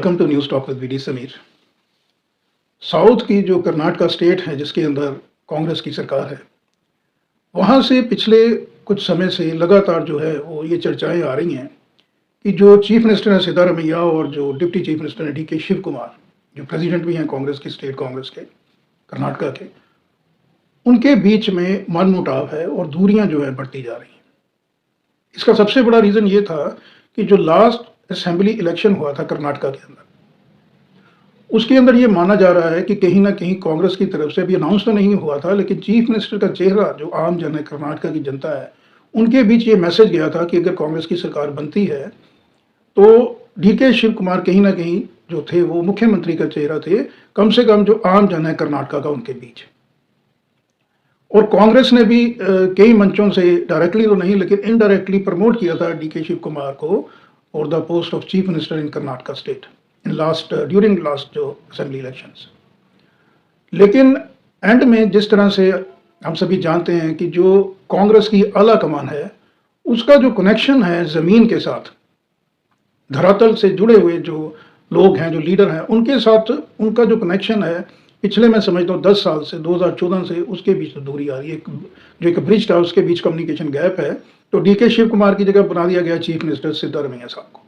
Welcome to news talk with VD Sameer. South की जो Karnataka state है जिसके अंदर कांग्रेस की सरकार है, वहाँ से पिछले कुछ समय से लगातार जो है वो ये चर्चाएं आ रही हैं कि जो चीफ मिनिस्टर है सिद्धारमैया और जो डिप्टी चीफ मिनिस्टर है डीके शिव कुमार, जो प्रेसिडेंट भी हैं कांग्रेस की, स्टेट कांग्रेस के कर्नाटका के, उनके बीच में मनमुटाव है और दूरियां जो है बढ़ती जा रही हैं। इसका सबसे बड़ा रीज़न ये था कि जो लास्ट असेंबली इलेक्शन हुआ था कर्नाटका के अंदर, उसके अंदर ये माना जा रहा है कि कहीं ना कहीं कांग्रेस की तरफ से अभी अनाउंस तो नहीं हुआ था, लेकिन चीफ मिनिस्टर का चेहरा जो आम जन है, कर्नाटका की जनता है, उनके बीच ये मैसेज गया था कि अगर कांग्रेस की सरकार बनती है तो डीके शिव कुमार कहीं ना कहीं जो थे वो मुख्यमंत्री का चेहरा थे, कम से कम जो आम जन है कर्नाटका का, उनके बीच। और कांग्रेस ने भी कई मंचों से डायरेक्टली तो नहीं लेकिन इनडायरेक्टली प्रमोट किया था डीके शिव कुमार को for the post of chief minister in Karnataka state in during last जो असेंबली इलेक्शंस। लेकिन एंड में जिस तरह से हम सभी जानते हैं कि जो कांग्रेस की आला कमान है उसका जो कनेक्शन है ज़मीन के साथ, धरातल से जुड़े हुए जो लोग हैं, जो लीडर हैं, उनके साथ उनका जो कनेक्शन है पिछले, मैं समझता हूँ 10 साल से, 2014 से उसके बीच तो दूरी आ रही है। जो एक ब्रिज था उसके बीच कम्युनिकेशन गैप है, तो डीके शिव कुमार की जगह बना दिया गया चीफ मिनिस्टर सिद्धारमैया साहब को।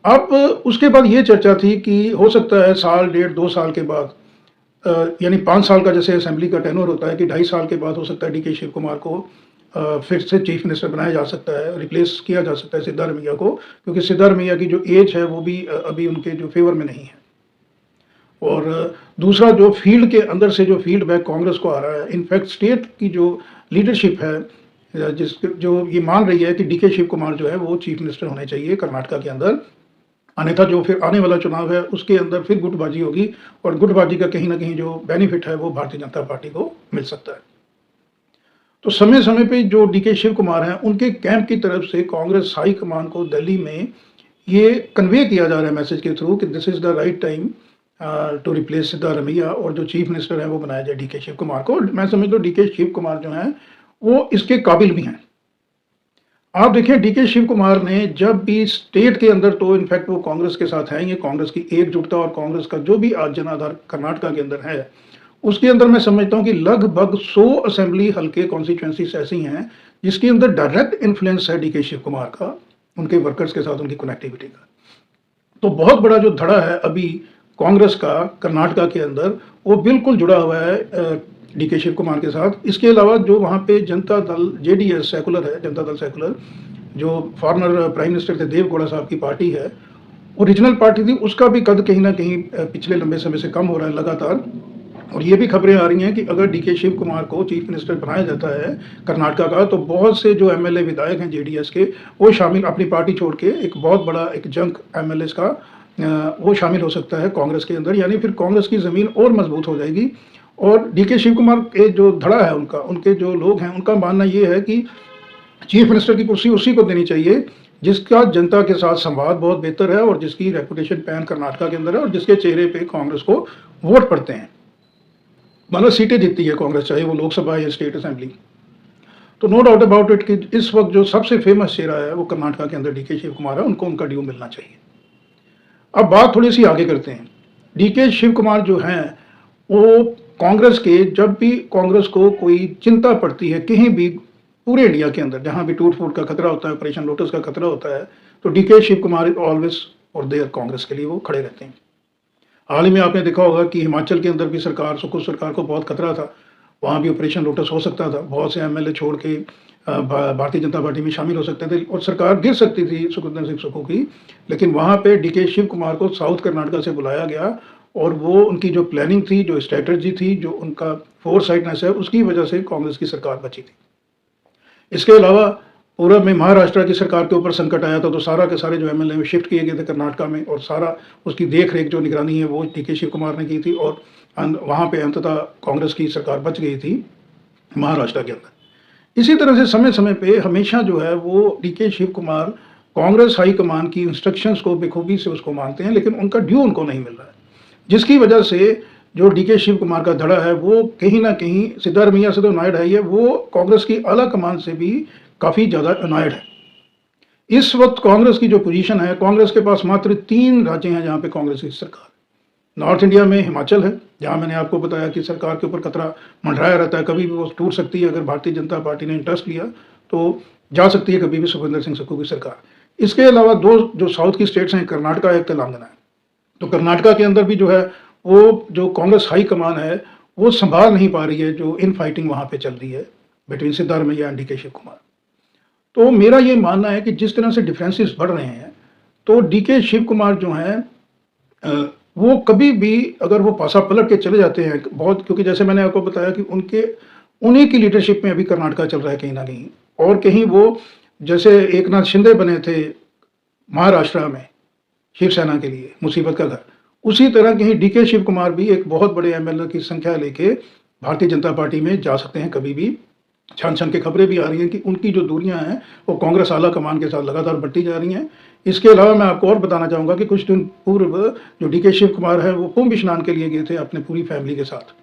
अब उसके बाद ये चर्चा थी कि हो सकता है साल, डेढ़, 2 साल के बाद, यानी 5 साल का जैसे असेंबली का टेन्योर होता है, कि 2.5 साल के बाद हो सकता है डीके शिव कुमार को फिर से चीफ मिनिस्टर बनाया जा सकता है, रिप्लेस किया जा सकता है सिद्धारमैया को, क्योंकि सिद्धारमैया की जो एज है वो भी अभी उनके जो फेवर में नहीं है। और दूसरा, जो फील्ड के अंदर से जो फीडबैक कांग्रेस को आ रहा है, इनफैक्ट स्टेट की जो लीडरशिप है जो ये मान रही है कि डीके शिव कुमार जो है वो चीफ मिनिस्टर होने चाहिए कर्नाटका के अंदर, अन्यथा जो फिर आने वाला चुनाव है उसके अंदर फिर गुटबाजी होगी, और गुटबाजी का कहीं ना कहीं जो बेनिफिट है वो भारतीय जनता पार्टी को मिल सकता है। तो समय समय पे जो डीके शिव कुमार हैं उनके कैंप की तरफ से कांग्रेस हाई कमान को दिल्ली में ये कन्वे किया जा रहा है मैसेज के थ्रू कि this is the right time to replace Siddaramaiah, और जो चीफ मिनिस्टर है वो बनाया जाए डीके शिव कुमार को। मैं समझता हूँ डीके शिव कुमार जो हैं वो इसके काबिल भी हैं। आप देखिए, डीके शिव कुमार ने जब भी स्टेट के अंदर, तो इनफैक्ट वो कांग्रेस के साथ हैं, ये कांग्रेस की एकजुटता और कांग्रेस का जो भी आज जनाधार कर्नाटका के अंदर है उसके अंदर मैं समझता हूँ कि लगभग 100 असेंबली हल्के कॉन्स्टिट्यूंसीज ऐसी हैं जिसके अंदर डायरेक्ट इन्फ्लुएंस है डीके शिव कुमार का, उनके वर्कर्स के साथ उनकी कनेक्टिविटी का। तो बहुत बड़ा जो धड़ा है अभी कांग्रेस का कर्नाटका के अंदर, वो बिल्कुल जुड़ा हुआ है डीके शिव कुमार के साथ। इसके अलावा जो वहाँ पे जनता दल जेडीएस सेकुलर है, जनता दल सेकुलर, जो फॉर्मर प्राइम मिनिस्टर थे देवगौड़ा साहब की पार्टी है, ओरिजिनल पार्टी थी, उसका भी कद कहीं ना कहीं पिछले लंबे समय से कम हो रहा है लगातार। और ये भी खबरें आ रही हैं कि अगर डीके शिव कुमार को चीफ मिनिस्टर बनाया जाता है कर्नाटका का, तो बहुत से जो एमएलए विधायक हैं जेडीएस के, वो शामिल, अपनी पार्टी छोड़ के एक बहुत बड़ा एक जंक एमएलए का वो शामिल हो सकता है कांग्रेस के अंदर, यानी फिर कांग्रेस की ज़मीन और मजबूत हो जाएगी। और डीके शिव कुमार के जो धड़ा है उनका, उनके जो लोग हैं, उनका मानना ये है कि चीफ मिनिस्टर की कुर्सी उसी को देनी चाहिए जिसका जनता के साथ संवाद बहुत बेहतर है और जिसकी रेपुटेशन पैन कर्नाटका के अंदर है और जिसके चेहरे पे कांग्रेस को वोट पड़ते हैं, मतलब सीटें जीतती है कांग्रेस, चाहे वो लोकसभा या स्टेट असेंबली। तो नो डाउट अबाउट इट कि इस वक्त जो सबसे फेमस चेहरा है वो कर्नाटका के अंदर डीके शिव कुमार है, उनको उनका ड्यू मिलना चाहिए। अब बात थोड़ी सी आगे करते हैं। डीके शिव कुमार जो हैं वो कांग्रेस के, जब भी कांग्रेस को कोई चिंता पड़ती है कहीं भी पूरे इंडिया के अंदर, जहां भी टूट फूट का खतरा होता है, ऑपरेशन लोटस का खतरा होता है, तो डीके शिव कुमार ऑलवेज और देयर, कांग्रेस के लिए वो खड़े रहते हैं। हाल ही में आपने देखा होगा कि हिमाचल के अंदर भी सरकार, सुखू सरकार को बहुत खतरा था, वहाँ भी ऑपरेशन लोटस हो सकता था, बहुत से एमएलए छोड़ के भारतीय जनता पार्टी में शामिल हो सकते थे और सरकार गिर सकती थी सुखविंदर सिंह सुक्खू की। लेकिन वहाँ पे डीके शिव कुमार को साउथ कर्नाटका से बुलाया गया और वो उनकी जो प्लानिंग थी, जो स्ट्रेटजी थी, जो उनका फोरसाइटनेस है, उसकी वजह से कांग्रेस की सरकार बची थी। इसके अलावा पूरब में महाराष्ट्र की सरकार के ऊपर संकट आया था, तो सारा के सारे जो एमएलए शिफ्ट किए गए थे कर्नाटका में, और सारा उसकी देख रेख जो निगरानी है वो डीके शिव कुमार ने की थी, और वहाँ पे अंततः कांग्रेस की सरकार बच गई थी महाराष्ट्र के अंदर। इसी तरह से समय समय पे हमेशा जो है वो डीके शिव कुमार कांग्रेस हाईकमान की इंस्ट्रक्शंस को बेखूबी से उसको मानते हैं, लेकिन उनका ड्यू उनको नहीं मिल रहा है, जिसकी वजह से जो डीके शिव कुमार का धड़ा है वो कहीं ना कहीं सिद्धारमैया से तो अनायड है, ये वो कांग्रेस की आला कमान से भी काफ़ी ज़्यादा अनायड है। इस वक्त कांग्रेस की जो पोजीशन है, कांग्रेस के पास मात्र 3 राज्य हैं जहाँ पे कांग्रेस की सरकार है। नॉर्थ इंडिया में हिमाचल है, जहाँ मैंने आपको बताया कि सरकार के ऊपर खतरा मंडराया रहता है, कभी भी वो टूट सकती है। अगर भारतीय जनता पार्टी ने इंटरेस्ट लिया तो जा सकती है कभी भी सुखविंदर सिंह सुक्खू की सरकार। इसके अलावा 2 जो साउथ की स्टेट्स हैं, कर्नाटका एक तेलंगाना है। तो कर्नाटका के अंदर भी जो है वो जो कांग्रेस हाई कमान है वो संभाल नहीं पा रही है जो इन फाइटिंग वहाँ पे चल रही है between Siddaramaiah and DK Shivakumar. तो मेरा ये मानना है कि जिस तरह से डिफरेंसेस बढ़ रहे हैं, तो डीके शिव कुमार जो हैं वो कभी भी अगर वो पासा पलट के चले जाते हैं बहुत, क्योंकि जैसे मैंने आपको बताया कि उनके उन्हीं की लीडरशिप में अभी कर्नाटका चल रहा है कहीं ना कहीं, और कहीं वो जैसे एकनाथ शिंदे बने थे महाराष्ट्र में शिवसेना के लिए मुसीबत का घर, उसी तरह कहीं डीके शिव कुमार भी एक बहुत बड़े एमएलए की संख्या लेके भारतीय जनता पार्टी में जा सकते हैं कभी भी। छान छान की खबरें भी आ रही हैं कि उनकी जो दूरियां हैं वो कांग्रेस आला कमान के साथ लगातार बढ़ती जा रही हैं। इसके अलावा मैं आपको और बताना चाहूँगा कि कुछ दिन पूर्व जो डीके शिव कुमार है वो कुंभ स्नान के लिए गए थे अपनी पूरी फैमिली के साथ।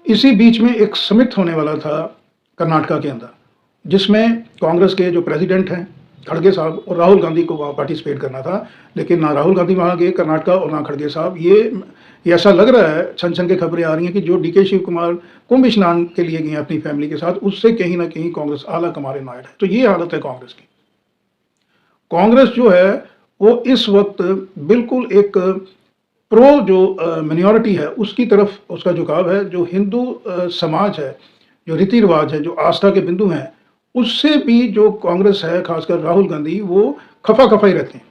इसी बीच में एक समिट होने वाला था कर्नाटका के अंदर, जिसमें कांग्रेस के जो प्रेसिडेंट हैं खड़गे साहब और राहुल गांधी को वहाँ पार्टिसिपेट करना था, लेकिन ना राहुल गांधी वहाँ गए कर्नाटका और ना खड़गे साहब। ये ऐसा लग रहा है, छन छन के खबरें आ रही हैं कि जो डीके शिव कुमार कुंभ स्नान के लिए गए अपनी फैमिली के साथ, उससे कहीं ना कहीं कांग्रेस आला कमारे नायड है। तो ये हालत है कांग्रेस की। कांग्रेस जो है वो इस वक्त बिल्कुल एक प्रो जो मिनॉरिटी है उसकी तरफ उसका झुकाव है। जो हिंदू समाज है, जो रीति रिवाज है, जो आस्था के बिंदु हैं, उससे भी जो कांग्रेस है, खासकर राहुल गांधी, वो खफा खफा ही रहते हैं।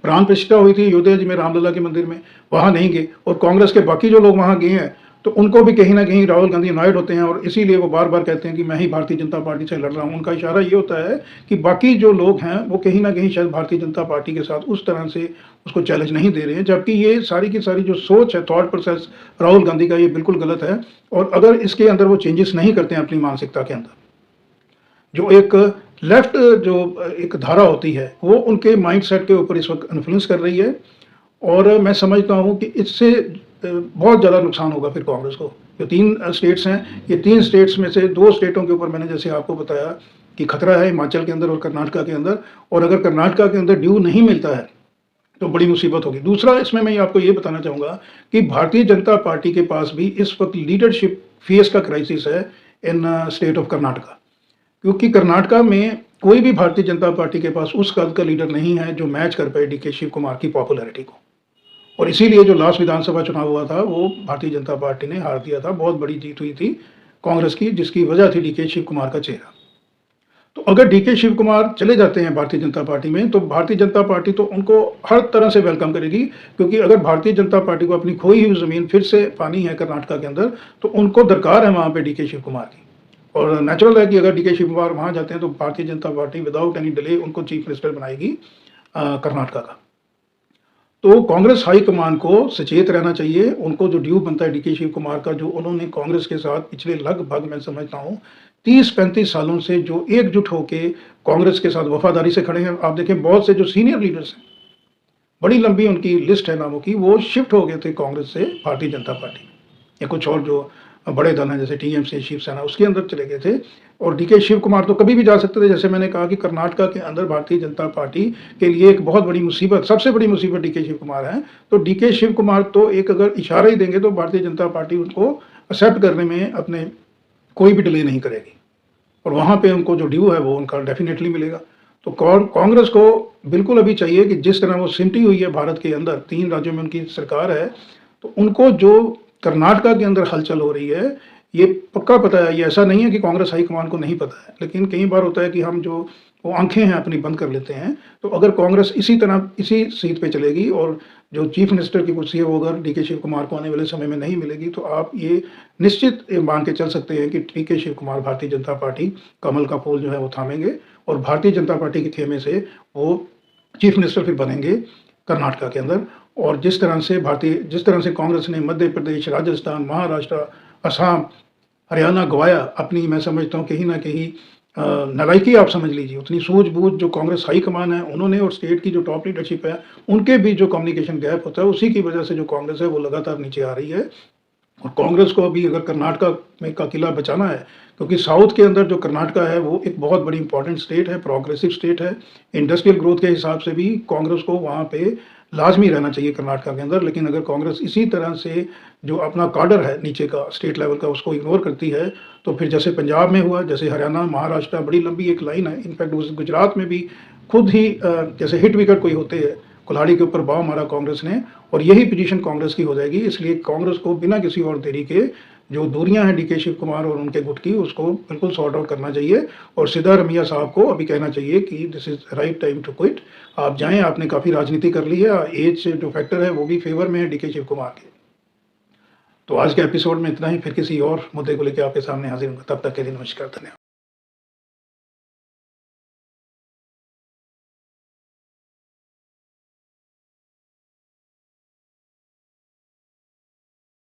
प्राण प्रतिष्ठा हुई थी अयोध्या जी में रामलला के मंदिर में, वहां नहीं गए, और कांग्रेस के बाकी जो लोग वहां गए हैं तो उनको भी कहीं ना कहीं राहुल गांधी अनॉयड होते हैं, और इसीलिए वो बार बार कहते हैं कि मैं ही भारतीय जनता पार्टी से लड़ रहा हूं। उनका इशारा ये होता है कि बाकी जो लोग हैं वो कहीं ना कहीं शायद भारतीय जनता पार्टी के साथ उस तरह से उसको चैलेंज नहीं दे रहे हैं, जबकि ये सारी की सारी जो सोच है, थॉट प्रोसेस राहुल गांधी का, ये बिल्कुल गलत है। और अगर इसके अंदर वो चेंजेस नहीं करते हैं अपनी मानसिकता के अंदर, जो एक लेफ्ट जो एक धारा होती है वो उनके माइंडसेट के ऊपर इस वक्त इन्फ्लुएंस कर रही है, और मैं समझता हूँ कि इससे बहुत ज़्यादा नुकसान होगा फिर कांग्रेस को। जो 3 स्टेट्स हैं, ये 3 स्टेट्स में से 2 स्टेटों के ऊपर मैंने जैसे आपको बताया कि खतरा है, हिमाचल के अंदर और कर्नाटका के अंदर, और अगर कर्नाटका के अंदर ड्यू नहीं मिलता है तो बड़ी मुसीबत होगी। दूसरा, इसमें मैं आपको ये बताना चाहूँगा कि भारतीय जनता पार्टी के पास भी इस वक्त लीडरशिप फेस का क्राइसिस है इन स्टेट ऑफ कर्नाटका, क्योंकि कर्नाटका में कोई भी भारतीय जनता पार्टी के पास उस कद का लीडर नहीं है जो मैच कर पाए डीके शिव कुमार की पॉपुलैरिटी को। और इसीलिए जो लास्ट विधानसभा चुनाव हुआ था वो भारतीय जनता पार्टी ने हार दिया था, बहुत बड़ी जीत हुई थी कांग्रेस की, जिसकी वजह थी डीके शिव कुमार का चेहरा। तो अगर डीके शिव कुमार चले जाते हैं भारतीय जनता पार्टी में, तो भारतीय जनता पार्टी तो उनको हर तरह से वेलकम करेगी, क्योंकि अगर भारतीय जनता पार्टी को अपनी खोई हुई जमीन फिर से पानी है कर्नाटका के अंदर, तो उनको दरकार है वहाँ पे डीके शिव कुमार की। और नेचुरल है कि अगर डीके शिव कुमार वहाँ जाते हैं तो Bharatiya Janata party without any delay उनको चीफ मिनिस्टर बनाएगी कर्नाटका का। तो कांग्रेस हाईकमान को सचेत रहना चाहिए। उनको जो ड्यू बनता है डीके शिव कुमार का, जो उन्होंने कांग्रेस के साथ पिछले लगभग मैं समझता हूँ 30-35 सालों से जो एकजुट होकर कांग्रेस के साथ वफादारी से खड़े हैं। आप देखें बहुत से जो सीनियर लीडर्स हैं, बड़ी लंबी उनकी लिस्ट है नामों की, वो शिफ्ट हो गए थे कांग्रेस से भारतीय जनता पार्टी या कुछ और जो बड़े दल हैं जैसे टीएमसी, शिवसेना, उसके अंदर चले गए थे। और डीके शिव कुमार तो कभी भी जा सकते थे। जैसे मैंने कहा कि कर्नाटका के अंदर भारतीय जनता पार्टी के लिए एक बहुत बड़ी मुसीबत, सबसे बड़ी मुसीबत डीके शिव कुमार है। तो डीके शिव कुमार तो एक अगर इशारा ही देंगे तो भारतीय जनता पार्टी उनको एक्सेप्ट करने में अपने कोई भी डिले नहीं करेगी, और वहाँ पे उनको जो ड्यू है वो उनका डेफिनेटली मिलेगा। तो कांग्रेस को बिल्कुल अभी चाहिए कि जिस तरह वो सिमटी हुई है भारत के अंदर, 3 राज्यों में उनकी सरकार है, तो उनको जो कर्नाटका के अंदर हलचल हो रही है ये पक्का पता है। ये ऐसा नहीं है कि कांग्रेस हाईकमान को नहीं पता है, लेकिन कई बार होता है कि हम जो वो आंखें हैं अपनी बंद कर लेते हैं। तो अगर कांग्रेस इसी तरह इसी सीट पे चलेगी और जो चीफ मिनिस्टर की कुर्सी है वो अगर डीके शिव कुमार को आने वाले समय में नहीं मिलेगी, तो आप ये निश्चित मान के चल सकते हैं कि डीके शिव कुमार भारतीय जनता पार्टी कमल का फूल जो है वो थामेंगे, और भारतीय जनता पार्टी के खेमे से वो चीफ मिनिस्टर फिर बनेंगे कर्नाटका के अंदर। और जिस तरह से कांग्रेस ने मध्य प्रदेश, राजस्थान, महाराष्ट्र, असम, हरियाणा गवाया अपनी, मैं समझता हूँ कहीं ना कहीं नालायकी आप समझ लीजिए, उतनी सूझबूझ जो कांग्रेस हाईकमान है उन्होंने और स्टेट की जो टॉप लीडरशिप है उनके बीच जो कम्युनिकेशन गैप होता है, उसी की वजह से जो कांग्रेस है वो लगातार नीचे आ रही है। और कांग्रेस को अभी अगर कर्नाटका में का किला बचाना है, क्योंकि साउथ के अंदर जो कर्नाटका है वो एक बहुत बड़ी इंपॉर्टेंट स्टेट है, प्रोग्रेसिव स्टेट है। इंडस्ट्रियल ग्रोथ के हिसाब से भी कांग्रेस को वहाँ पे लाज़मी रहना चाहिए कर्नाटका के अंदर। लेकिन अगर कांग्रेस इसी तरह से जो अपना काडर है नीचे का, स्टेट लेवल का, उसको इग्नोर करती है, तो फिर जैसे पंजाब में हुआ, जैसे हरियाणा, महाराष्ट्र, बड़ी लंबी एक लाइन है। इनफैक्ट उस गुजरात में भी खुद ही जैसे हिट विकेट कोई होते हैं, कुल्हाड़ी के ऊपर बाव मारा कांग्रेस ने, और यही पोजीशन कांग्रेस की हो जाएगी। इसलिए कांग्रेस को बिना किसी और देरी के जो दूरियां हैं डीके शिव कुमार और उनके गुट की, उसको बिल्कुल सॉर्ट आउट करना चाहिए और सिद्धारमैया साहब को अभी कहना चाहिए कि this is right time to quit. आप जाएं, आपने काफ़ी राजनीति कर ली है, एज से जो फैक्टर है वो भी फेवर में है डीके शिव कुमार के। तो आज के एपिसोड में इतना ही, फिर किसी और मुद्दे को लेकर आपके सामने हाजिर होंगे। तब तक के लिए नमस्कार, धन्यवाद।